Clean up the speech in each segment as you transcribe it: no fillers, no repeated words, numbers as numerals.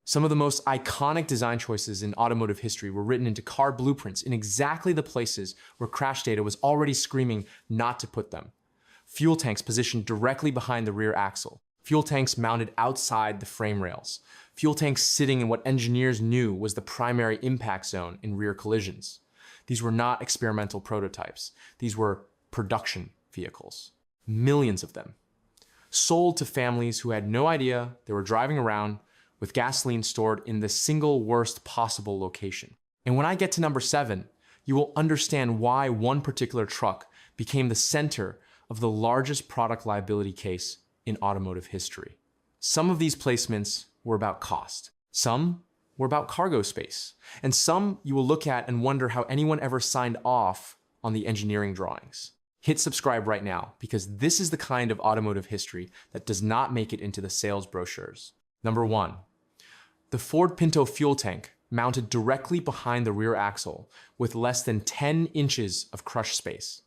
Some of the most iconic design choices in automotive history were written into car blueprints in exactly the places where crash data was already screaming not to put them. Fuel tanks positioned directly behind the rear axle. Fuel tanks mounted outside the frame rails. Fuel tanks sitting in what engineers knew was the primary impact zone in rear collisions. These were not experimental prototypes. These were production vehicles. Millions of them. Sold to families who had no idea they were driving around with gasoline stored in the single worst possible location. And when I get to number 7, you will understand why one particular truck became the center of the largest product liability case in automotive history. Some of these placements were about cost. Some were about cargo space. And some you will look at and wonder how anyone ever signed off on the engineering drawings. Hit subscribe right now, because this is the kind of automotive history that does not make it into the sales brochures. Number 1. The Ford Pinto fuel tank mounted directly behind the rear axle with less than 10 inches of crush space.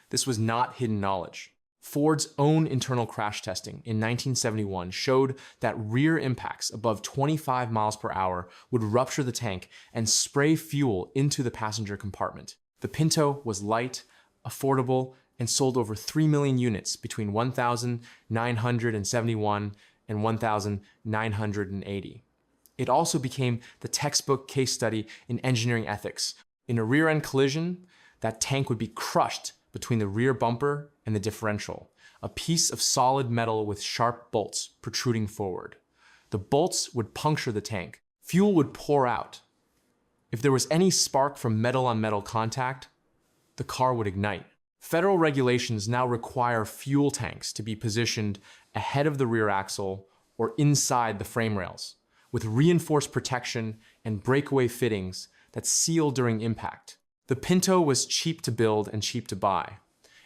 This was not hidden knowledge. Ford's own internal crash testing in 1971 showed that rear impacts above 25 miles per hour would rupture the tank and spray fuel into the passenger compartment. The Pinto was light, affordable, and sold over 3 million units between 1,971 and 1,980. It also became the textbook case study in engineering ethics. In a rear-end collision, that tank would be crushed between the rear bumper and the differential, a piece of solid metal with sharp bolts protruding forward. The bolts would puncture the tank. Fuel would pour out. If there was any spark from metal-on-metal contact, the car would ignite. Federal regulations now require fuel tanks to be positioned ahead of the rear axle or inside the frame rails, with reinforced protection and breakaway fittings that seal during impact. The Pinto was cheap to build and cheap to buy,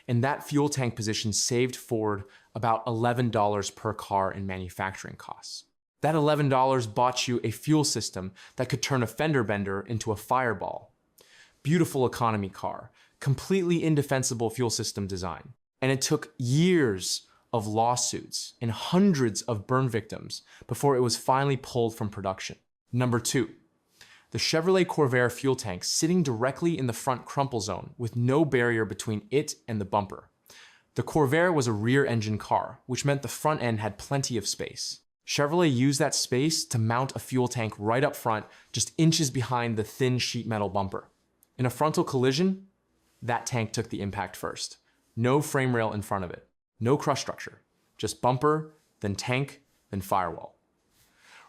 and that fuel tank position saved Ford about $11 per car in manufacturing costs. That $11 bought you a fuel system that could turn a fender bender into a fireball. Beautiful economy car, completely indefensible fuel system design. And it took years of lawsuits and hundreds of burn victims before it was finally pulled from production. Number 2, the Chevrolet Corvair fuel tank sitting directly in the front crumple zone with no barrier between it and the bumper. The Corvair was a rear-engine car, which meant the front end had plenty of space. Chevrolet used that space to mount a fuel tank right up front, just inches behind the thin sheet metal bumper. In a frontal collision, that tank took the impact first. No frame rail in front of it. No crush structure. Just bumper, then tank, then firewall.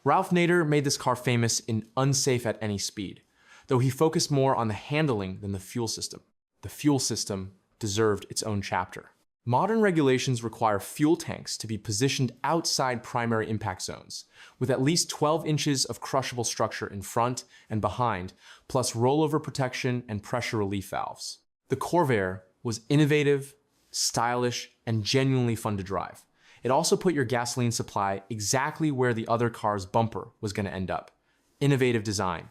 Ralph Nader made this car famous in Unsafe at Any Speed, though he focused more on the handling than the fuel system. The fuel system deserved its own chapter. Modern regulations require fuel tanks to be positioned outside primary impact zones, with at least 12 inches of crushable structure in front and behind, plus rollover protection and pressure relief valves. The Corvair was innovative, stylish, and genuinely fun to drive. It also put your gasoline supply exactly where the other car's bumper was going to end up. Innovative design,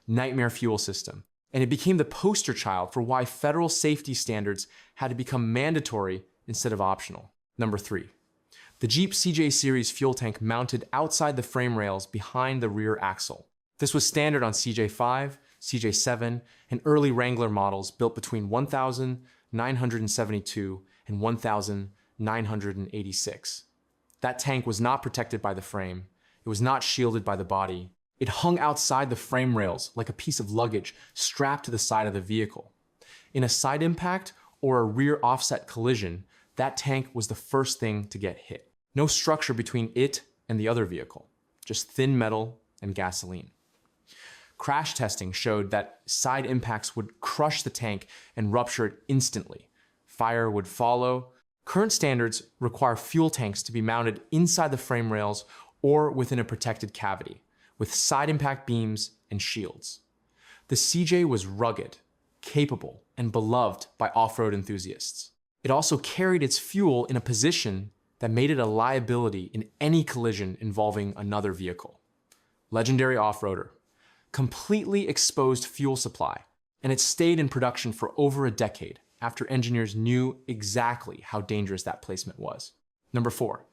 nightmare fuel system, and it became the poster child for why federal safety standards had to become mandatory instead of optional. Number 3, the Jeep CJ Series fuel tank mounted outside the frame rails behind the rear axle. This was standard on CJ5, CJ7, and early Wrangler models built between 1,972 and 1,986. That tank was not protected by the frame. It was not shielded by the body. It hung outside the frame rails like a piece of luggage strapped to the side of the vehicle. In a side impact or a rear offset collision, that tank was the first thing to get hit. No structure between it and the other vehicle, just thin metal and gasoline. Crash testing showed that side impacts would crush the tank and rupture it instantly. Fire would follow. Current standards require fuel tanks to be mounted inside the frame rails or within a protected cavity, with side impact beams and shields. The CJ was rugged, capable, and beloved by off-road enthusiasts. It also carried its fuel in a position that made it a liability in any collision involving another vehicle. Legendary off-roader. Completely exposed fuel supply, and it stayed in production for over a decade after engineers knew exactly how dangerous that placement was. Number 4,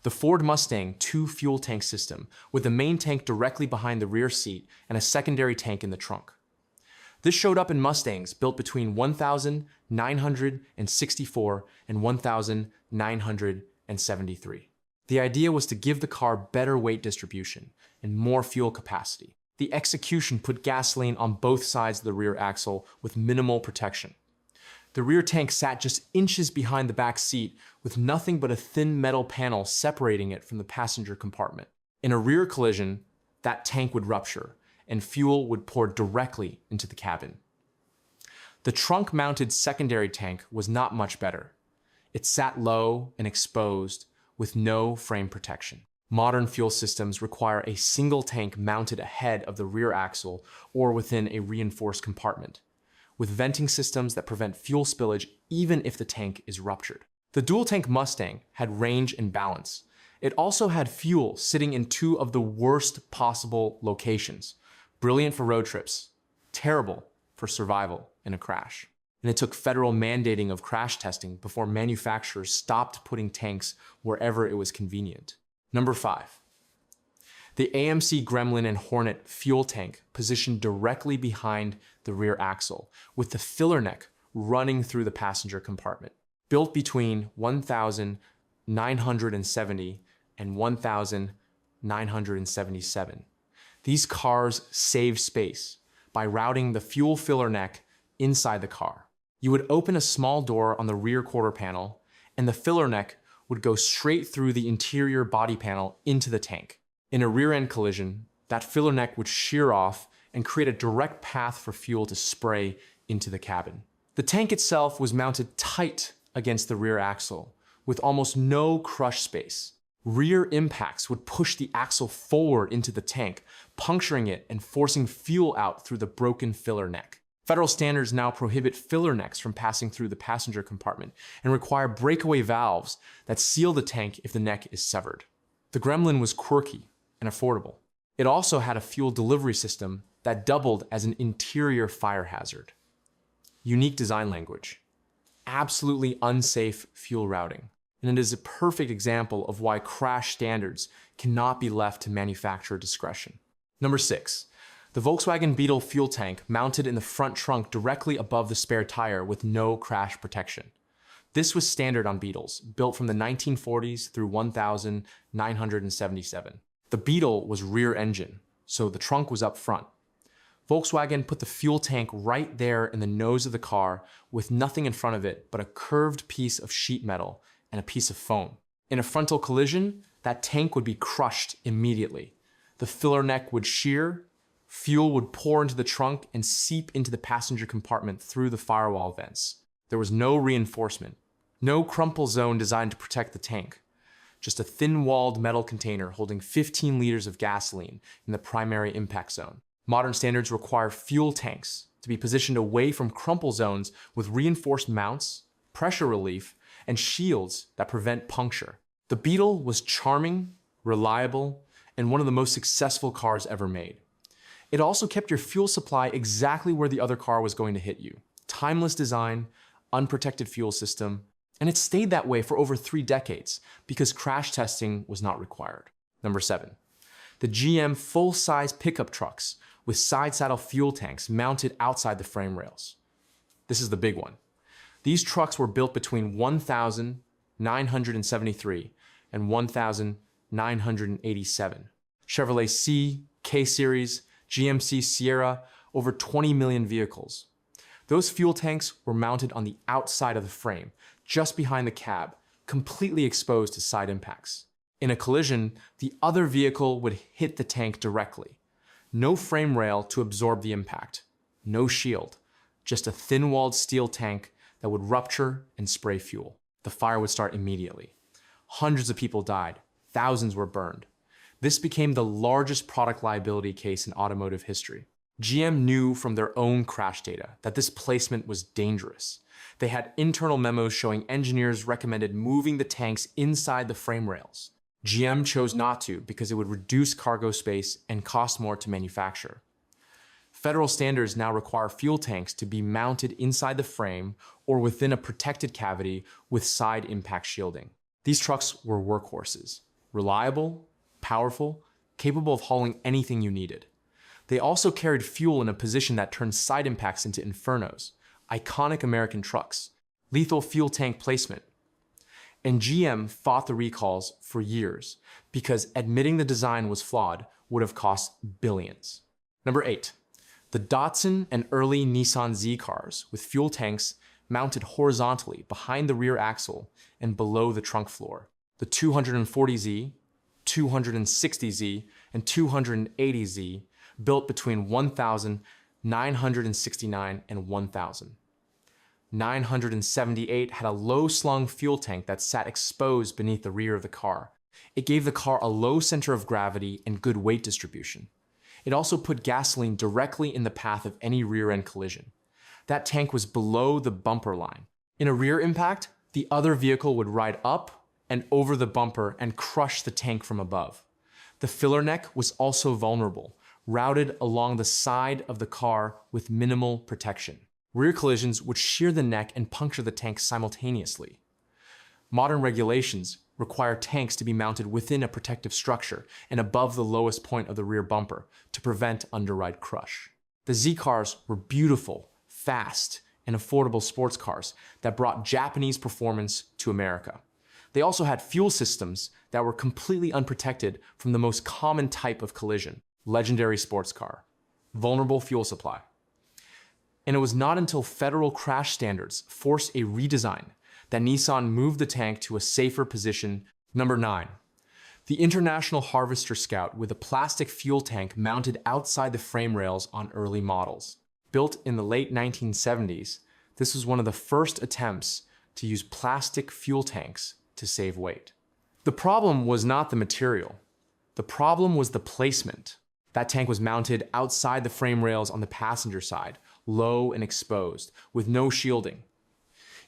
The Ford Mustang two-fuel tank system, with the main tank directly behind the rear seat and a secondary tank in the trunk. This showed up in Mustangs built between 1964 and 1973. The idea was to give the car better weight distribution and more fuel capacity. The execution put gasoline on both sides of the rear axle with minimal protection. The rear tank sat just inches behind the back seat with nothing but a thin metal panel separating it from the passenger compartment. In a rear collision, that tank would rupture and fuel would pour directly into the cabin. The trunk-mounted secondary tank was not much better. It sat low and exposed with no frame protection. Modern fuel systems require a single tank mounted ahead of the rear axle or within a reinforced compartment, with venting systems that prevent fuel spillage even if the tank is ruptured. The dual-tank Mustang had range and balance. It also had fuel sitting in two of the worst possible locations. Brilliant for road trips, terrible for survival in a crash. And it took federal mandating of crash testing before manufacturers stopped putting tanks wherever it was convenient. Number 5. The AMC Gremlin and Hornet fuel tank positioned directly behind the rear axle, with the filler neck running through the passenger compartment. Built between 1970 and 1977. These cars saved space by routing the fuel filler neck inside the car. You would open a small door on the rear quarter panel, and the filler neck would go straight through the interior body panel into the tank. In a rear-end collision, that filler neck would shear off and create a direct path for fuel to spray into the cabin. The tank itself was mounted tight against the rear axle, with almost no crush space. Rear impacts would push the axle forward into the tank, puncturing it and forcing fuel out through the broken filler neck. Federal standards now prohibit filler necks from passing through the passenger compartment and require breakaway valves that seal the tank if the neck is severed. The Gremlin was quirky and affordable. It also had a fuel delivery system that doubled as an interior fire hazard. Unique design language. Absolutely unsafe fuel routing. And it is a perfect example of why crash standards cannot be left to manufacturer discretion. Number 6. The Volkswagen Beetle fuel tank mounted in the front trunk directly above the spare tire with no crash protection. This was standard on Beetles, built from the 1940s through 1977. The Beetle was rear engine, so the trunk was up front. Volkswagen put the fuel tank right there in the nose of the car with nothing in front of it but a curved piece of sheet metal and a piece of foam. In a frontal collision, that tank would be crushed immediately. The filler neck would shear, fuel would pour into the trunk and seep into the passenger compartment through the firewall vents. There was no reinforcement, no crumple zone designed to protect the tank, just a thin-walled metal container holding 15 liters of gasoline in the primary impact zone. Modern standards require fuel tanks to be positioned away from crumple zones with reinforced mounts, pressure relief, and shields that prevent puncture. The Beetle was charming, reliable, and one of the most successful cars ever made. It also kept your fuel supply exactly where the other car was going to hit you. Timeless design, unprotected fuel system, and it stayed that way for over 3 decades because crash testing was not required. Number 7. The GM full-size pickup trucks with side saddle fuel tanks mounted outside the frame rails. This is the big one. These trucks were built between 1973 and 1987. Chevrolet C, K-Series, GMC Sierra, over 20 million vehicles. Those fuel tanks were mounted on the outside of the frame, just behind the cab, completely exposed to side impacts. In a collision, the other vehicle would hit the tank directly. No frame rail to absorb the impact, no shield, just a thin-walled steel tank that would rupture and spray fuel. The fire would start immediately. Hundreds of people died, thousands were burned. This became the largest product liability case in automotive history. GM knew from their own crash data that this placement was dangerous. They had internal memos showing engineers recommended moving the tanks inside the frame rails. GM chose not to because it would reduce cargo space and cost more to manufacture. Federal standards now require fuel tanks to be mounted inside the frame or within a protected cavity with side impact shielding. These trucks were workhorses. reliable, powerful, capable of hauling anything you needed. They also carried fuel in a position that turned side impacts into infernos, iconic American trucks, lethal fuel tank placement. And GM fought the recalls for years because admitting the design was flawed would have cost billions. Number 8. The Datsun and early Nissan Z cars with fuel tanks mounted horizontally behind the rear axle and below the trunk floor. The 240Z, 260Z, and 280Z built between 1,969 and 1,000. 978 had a low-slung fuel tank that sat exposed beneath the rear of the car. It gave the car a low center of gravity and good weight distribution. It also put gasoline directly in the path of any rear-end collision. That tank was below the bumper line. In a rear impact, the other vehicle would ride up and over the bumper and crush the tank from above. The filler neck was also vulnerable, routed along the side of the car with minimal protection. Rear collisions would shear the neck and puncture the tank simultaneously. Modern regulations require tanks to be mounted within a protective structure and above the lowest point of the rear bumper to prevent underride crush. The Z cars were beautiful, fast, and affordable sports cars that brought Japanese performance to America. They also had fuel systems that were completely unprotected from the most common type of collision, legendary sports car, vulnerable fuel supply. And it was not until federal crash standards forced a redesign that Nissan moved the tank to a safer position. Number 9. The International Harvester Scout with a plastic fuel tank mounted outside the frame rails on early models. Built in the late 1970s, this was one of the first attempts to use plastic fuel tanks to save weight. The problem was not the material. The problem was the placement. That tank was mounted outside the frame rails on the passenger side, low and exposed, with no shielding.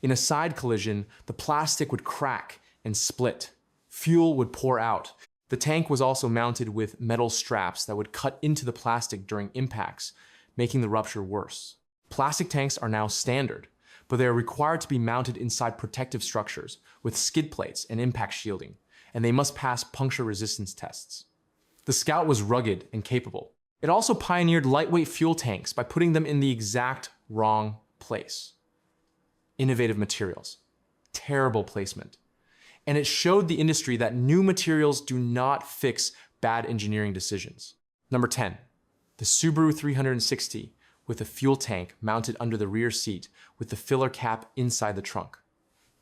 In a side collision, the plastic would crack and split. Fuel would pour out. The tank was also mounted with metal straps that would cut into the plastic during impacts, making the rupture worse. Plastic tanks are now standard, but they are required to be mounted inside protective structures with skid plates and impact shielding, and they must pass puncture resistance tests. The Scout was rugged and capable. It also pioneered lightweight fuel tanks by putting them in the exact wrong place. Innovative materials, terrible placement. And it showed the industry that new materials do not fix bad engineering decisions. Number 10, the Subaru 360 with a fuel tank mounted under the rear seat with the filler cap inside the trunk.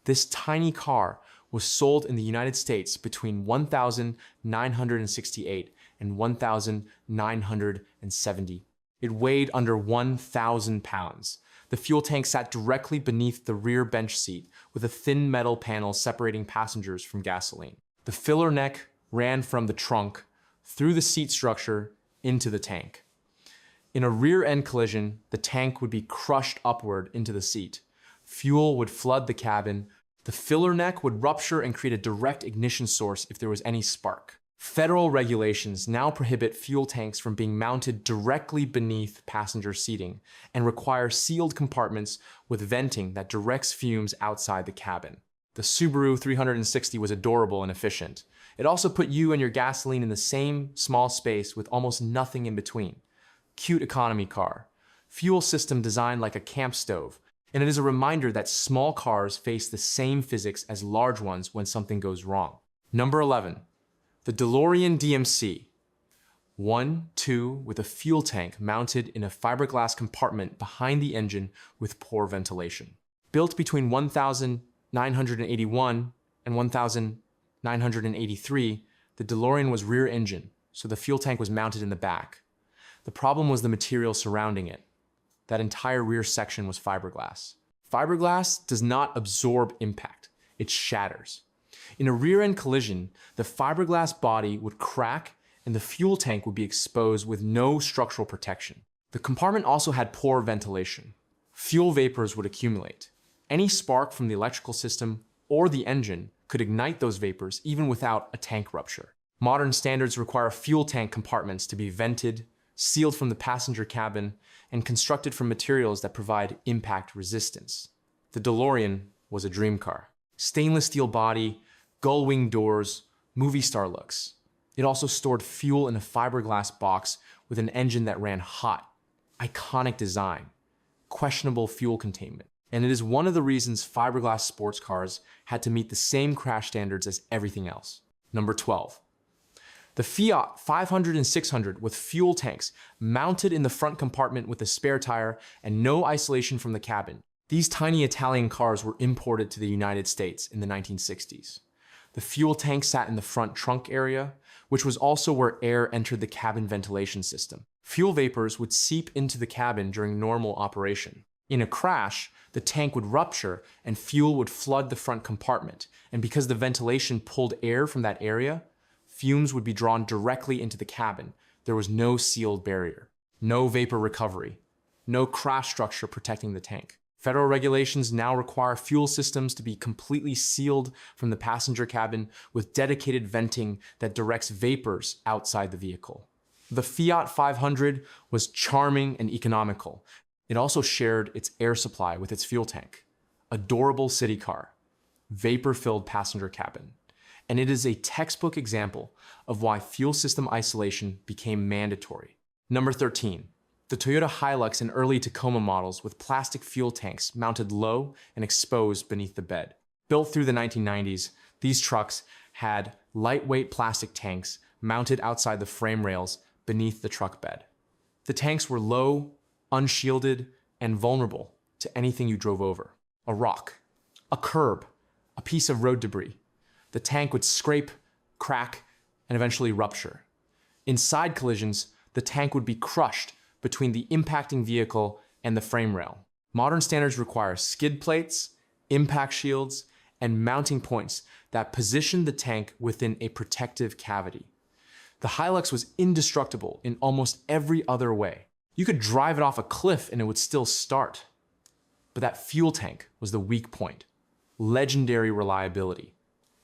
This tiny car was sold in the United States between 1,968 and 1,970. It weighed under 1,000 pounds. The fuel tank sat directly beneath the rear bench seat with a thin metal panel separating passengers from gasoline. The filler neck ran from the trunk through the seat structure into the tank. In a rear-end collision, the tank would be crushed upward into the seat. Fuel would flood the cabin. The filler neck would rupture and create a direct ignition source if there was any spark. Federal regulations now prohibit fuel tanks from being mounted directly beneath passenger seating and require sealed compartments with venting that directs fumes outside the cabin. The Subaru 360 was adorable and efficient. It also put you and your gasoline in the same small space with almost nothing in between. Cute economy car. Fuel system designed like a camp stove. And it is a reminder that small cars face the same physics as large ones when something goes wrong. Number 11. The DeLorean DMC. 1-2 with a fuel tank mounted in a fiberglass compartment behind the engine with poor ventilation. Built between 1,981 and 1,983, the DeLorean was rear engine, so the fuel tank was mounted in the back. The problem was the material surrounding it. That entire rear section was fiberglass. Fiberglass does not absorb impact, it shatters. In a rear-end collision, the fiberglass body would crack and the fuel tank would be exposed with no structural protection. The compartment also had poor ventilation. Fuel vapors would accumulate. Any spark from the electrical system or the engine could ignite those vapors even without a tank rupture. Modern standards require fuel tank compartments to be vented, sealed from the passenger cabin, and constructed from materials that provide impact resistance. The DeLorean was a dream car. Stainless steel body, gull-wing doors, movie star looks. It also stored fuel in a fiberglass box with an engine that ran hot. Iconic design, questionable fuel containment. And it is one of the reasons fiberglass sports cars had to meet the same crash standards as everything else. Number 12. The Fiat 500 and 600 with fuel tanks mounted in the front compartment with a spare tire and no isolation from the cabin. These tiny Italian cars were imported to the United States in the 1960s. The fuel tank sat in the front trunk area, which was also where air entered the cabin ventilation system. Fuel vapors would seep into the cabin during normal operation. In a crash, the tank would rupture and fuel would flood the front compartment, and because the ventilation pulled air from that area, fumes would be drawn directly into the cabin. There was no sealed barrier, no vapor recovery, no crash structure protecting the tank. Federal regulations now require fuel systems to be completely sealed from the passenger cabin with dedicated venting that directs vapors outside the vehicle. The Fiat 500 was charming and economical. It also shared its air supply with its fuel tank. Adorable city car, vapor-filled passenger cabin. And it is a textbook example of why fuel system isolation became mandatory. Number 13. The Toyota Hilux and early Tacoma models with plastic fuel tanks mounted low and exposed beneath the bed. Built through the 1990s, these trucks had lightweight plastic tanks mounted outside the frame rails beneath the truck bed. The tanks were low, unshielded, and vulnerable to anything you drove over. A rock, a curb, a piece of road debris. The tank would scrape, crack, and eventually rupture. In side collisions, the tank would be crushed between the impacting vehicle and the frame rail. Modern standards require skid plates, impact shields, and mounting points that position the tank within a protective cavity. The Hilux was indestructible in almost every other way. You could drive it off a cliff and it would still start. But that fuel tank was the weak point. Legendary reliability,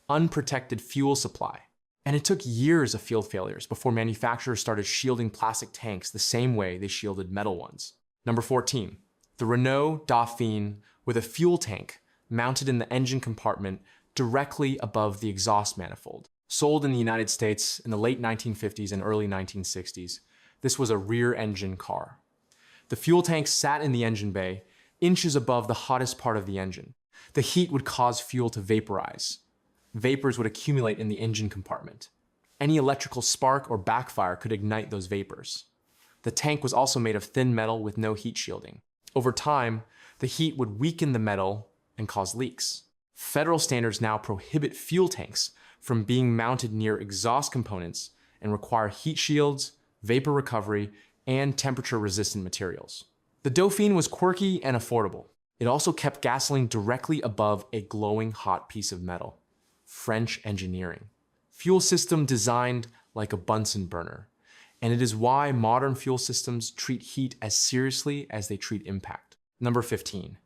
unprotected fuel supply. And it took years of field failures before manufacturers started shielding plastic tanks the same way they shielded metal ones. Number 14, the Renault Dauphine with a fuel tank mounted in the engine compartment directly above the exhaust manifold. Sold in the United States in the late 1950s and early 1960s, this was a rear-engine car. The fuel tank sat in the engine bay, inches above the hottest part of the engine. The heat would cause fuel to vaporize. Vapors would accumulate in the engine compartment. Any electrical spark or backfire could ignite those vapors. The tank was also made of thin metal with no heat shielding. Over time, the heat would weaken the metal and cause leaks. Federal standards now prohibit fuel tanks from being mounted near exhaust components and require heat shields, vapor recovery, and temperature-resistant materials. The Dauphine was quirky and affordable. It also kept gasoline directly above a glowing hot piece of metal. French engineering. Fuel system designed like a Bunsen burner. And it is why modern fuel systems treat heat as seriously as they treat impact. Number 15.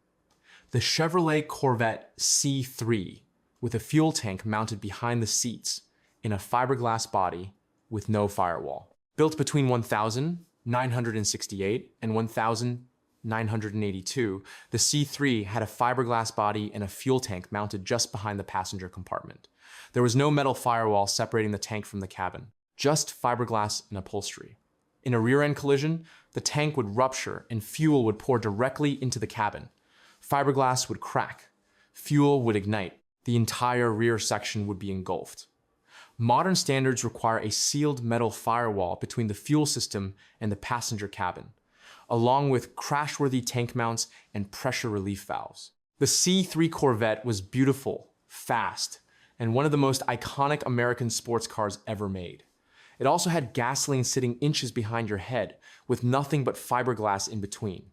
The Chevrolet Corvette C3 with a fuel tank mounted behind the seats in a fiberglass body with no firewall. Built between 1968 and 1982, the C3 had a fiberglass body and a fuel tank mounted just behind the passenger compartment. There was no metal firewall separating the tank from the cabin, just fiberglass and upholstery. In a rear-end collision, the tank would rupture and fuel would pour directly into the cabin. Fiberglass would crack. Fuel would ignite. The entire rear section would be engulfed. Modern standards require a sealed metal firewall between the fuel system and the passenger cabin, along with crash-worthy tank mounts and pressure relief valves. The C3 Corvette was beautiful, fast, and one of the most iconic American sports cars ever made. It also had gasoline sitting inches behind your head, with nothing but fiberglass in between.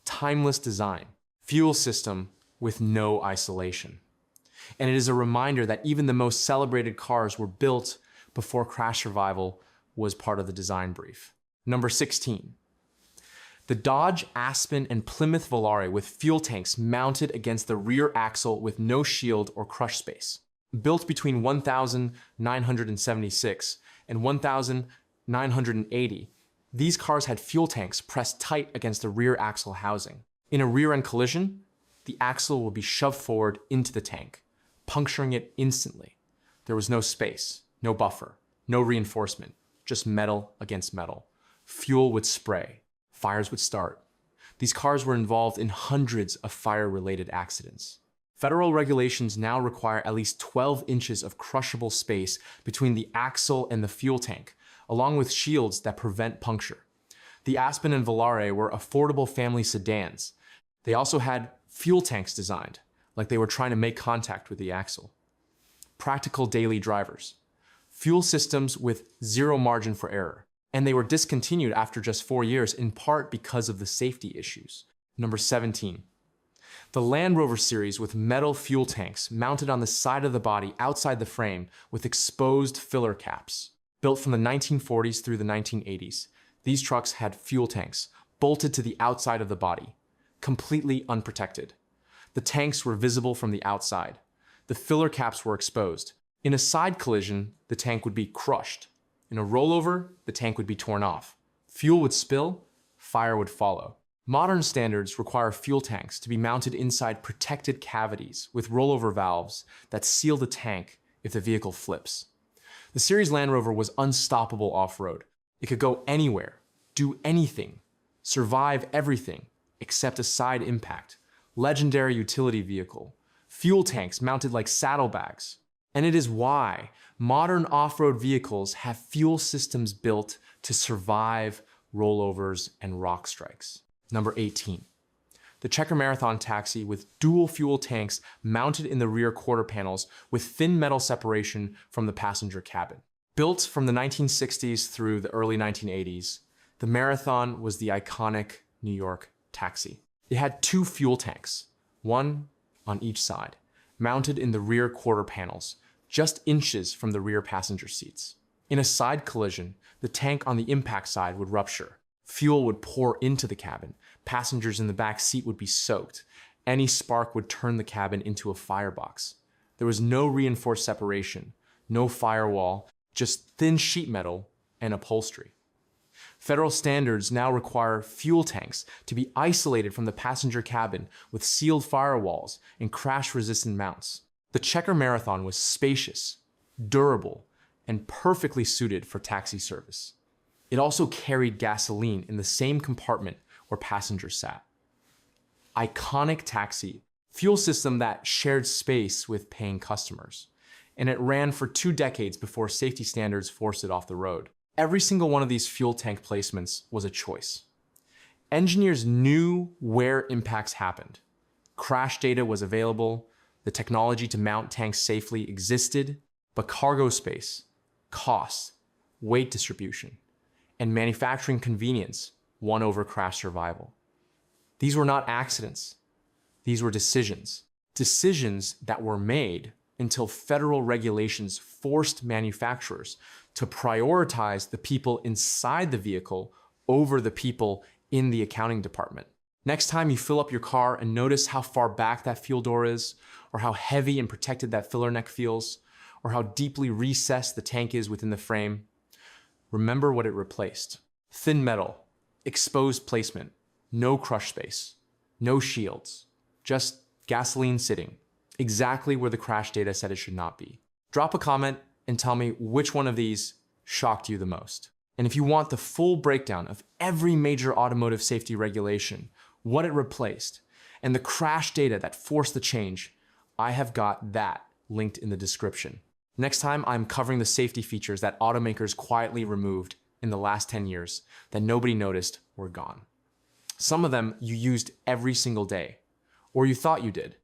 Timeless design. Fuel system with no isolation. And it is a reminder that even the most celebrated cars were built before crash survival was part of the design brief. Number 16. The Dodge Aspen and Plymouth Volare with fuel tanks mounted against the rear axle with no shield or crush space. Built between 1976 and 1980, these cars had fuel tanks pressed tight against the rear axle housing. In a rear-end collision, the axle will be shoved forward into the tank, puncturing it instantly. There was no space, No buffer, no reinforcement, just metal against metal. Fuel would spray, fires would start. These cars were involved in hundreds of fire-related accidents. Federal regulations now require at least 12 inches of crushable space between the axle and the fuel tank, along with shields that prevent puncture. The Aspen and Volare were affordable family sedans. They also had fuel tanks designed, like they were trying to make contact with the axle. Practical daily drivers. Fuel systems with zero margin for error. And they were discontinued after just 4 years, in part because of the safety issues. Number 17. The Land Rover series with metal fuel tanks mounted on the side of the body outside the frame with exposed filler caps. Built from the 1940s through the 1980s, these trucks had fuel tanks bolted to the outside of the body, completely unprotected. The tanks were visible from the outside. The filler caps were exposed. In a side collision, the tank would be crushed. In a rollover, the tank would be torn off. Fuel would spill, fire would follow. Modern standards require fuel tanks to be mounted inside protected cavities with rollover valves that seal the tank if the vehicle flips. The series Land Rover was unstoppable off-road. It could go anywhere, do anything, survive everything except a side impact. Legendary utility vehicle. Fuel tanks mounted like saddlebags. And it is why modern off-road vehicles have fuel systems built to survive rollovers and rock strikes. Number 18. The Checker Marathon taxi with dual fuel tanks mounted in the rear quarter panels with thin metal separation from the passenger cabin. Built from the 1960s through the early 1980s, the Marathon was the iconic New York taxi. It had 2 fuel tanks, one on each side, mounted in the rear quarter panels, just inches from the rear passenger seats. In a side collision, the tank on the impact side would rupture. Fuel would pour into the cabin. Passengers in the back seat would be soaked. Any spark would turn the cabin into a firebox. There was no reinforced separation, no firewall, just thin sheet metal and upholstery. Federal standards now require fuel tanks to be isolated from the passenger cabin with sealed firewalls and crash-resistant mounts. The Checker Marathon was spacious, durable, and perfectly suited for taxi service. It also carried gasoline in the same compartment where passengers sat. Iconic taxi, fuel system that shared space with paying customers. And it ran for 2 decades before safety standards forced it off the road. Every single one of these fuel tank placements was a choice. Engineers knew where impacts happened. Crash data was available, the technology to mount tanks safely existed, but cargo space, cost, weight distribution, and manufacturing convenience won over crash survival. These were not accidents. These were decisions. Decisions that were made until federal regulations forced manufacturers to prioritize the people inside the vehicle over the people in the accounting department. Next time you fill up your car and notice how far back that fuel door is, or how heavy and protected that filler neck feels, or how deeply recessed the tank is within the frame, remember what it replaced. Thin metal, exposed placement, no crush space, no shields, just gasoline sitting, exactly where the crash data said it should not be. Drop a comment and tell me which one of these shocked you the most. And if you want the full breakdown of every major automotive safety regulation, what it replaced, and the crash data that forced the change, I have got that linked in the description. Next time, I'm covering the safety features that automakers quietly removed in the last 10 years that nobody noticed were gone. Some of them you used every single day, or you thought you did.